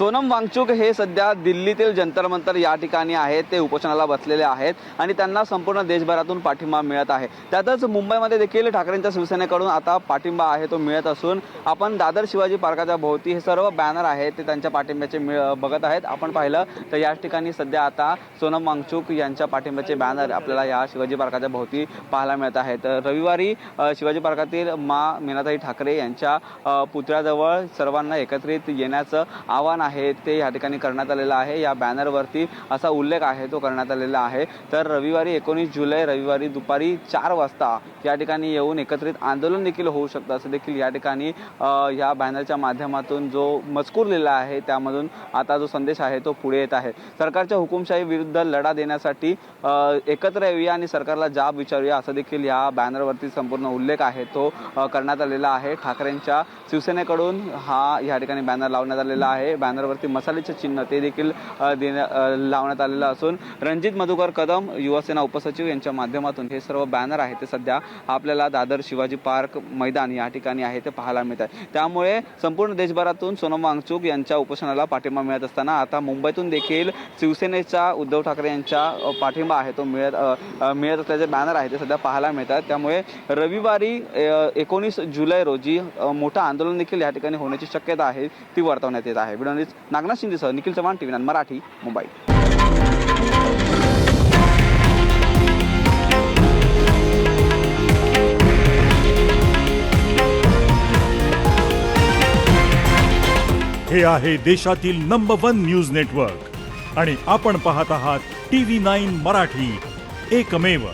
सोनम वांगचुक हे सध्या दिल्लीतील जंतर मंतर या ठिकाणी आहेत, ते उपोषणाला बसलेले आहेत आणि त्यांना संपूर्ण देशभरातून पाठिंबा मिळत आहे। त्यातच मुंबईमध्ये देखील ठाकरेंच्या शिवसेनेकडून आता पाठिंबा आहे तो मिळत असून आपण दादर शिवाजी पार्काच्या भोवती हे सर्व बॅनर आहेत ते त्यांच्या पाठिंब्याचे बघत आहेत। आपण पाहिलं तर या ठिकाणी सध्या आता सोनम वांगचुक यांच्या पाठिंब्याचे बॅनर आपल्याला या शिवाजी पार्काच्या भोवती पाहायला मिळत आहेत। रविवारी शिवाजी पार्कातील मा मीनाताई ठाकरे यांच्या पुतळ्याजवळ सर्वांना एकत्रित येण्याचं आवाहन आहे ते या ठिकाणी करण्यात आलेलं आहे। या बॅनरवरती असा उल्लेख आहे तो करण्यात आलेला आहे। तर रविवारी 19 जुलै रविवारी दुपारी 4 वाजता या ठिकाणी येऊन एकत्रित आंदोलन देखील होऊ शकतं असं देखील या ठिकाणी या बॅनरच्या माध्यमातून जो मजकूर लिहिला आहे त्यामधून आता जो संदेश आहे तो पुढे येत आहे। सरकारच्या हुकुमशाही विरुद्ध लढा देण्यासाठी एकत्र येऊया आणि सरकारला जाब विचारूया असं देखील या बॅनरवरती संपूर्ण उल्लेख आहे तो करण्यात आलेला आहे। ठाकरेंच्या शिवसेनेकडून हा या ठिकाणी बॅनर लावण्यात आलेला आहे। बॅनरवरती मसाल्याचे चिन्ह ते देखील लावण्यात आलेलं असून रणजित मधुकर कदम युवासेना उपसचिव यांच्या माध्यमातून हे सर्व बॅनर आहे ते सध्या आपल्याला दादर शिवाजी पार्क मैदान या ठिकाणी आहे ते पाहायला मिळत आहे। त्यामुळे संपूर्ण देशभरातून सोनम वांगचुक यांच्या उपोषणाला पाठिंबा मिळत असताना आता मुंबईतून देखील शिवसेनेचा उद्धव ठाकरे यांच्या पाठिंबा आहे तो मिळत असल्याचे बॅनर आहे ते सध्या पाहायला मिळतात। त्यामुळे रविवारी 19 जुलै रोजी मोठं आंदोलन देखील या ठिकाणी होण्याची शक्यता आहे ती वर्तवण्यात येत आहे। व्हिडिओ नागनाथ शिंदेसह निखिल चव्हाण, TV9 मराठी, मुंबई। हे आहे देशातील नंबर 1 न्यूज नेटवर्क आणि आपण पाहत आहात TV9 मराठी, एकमेव।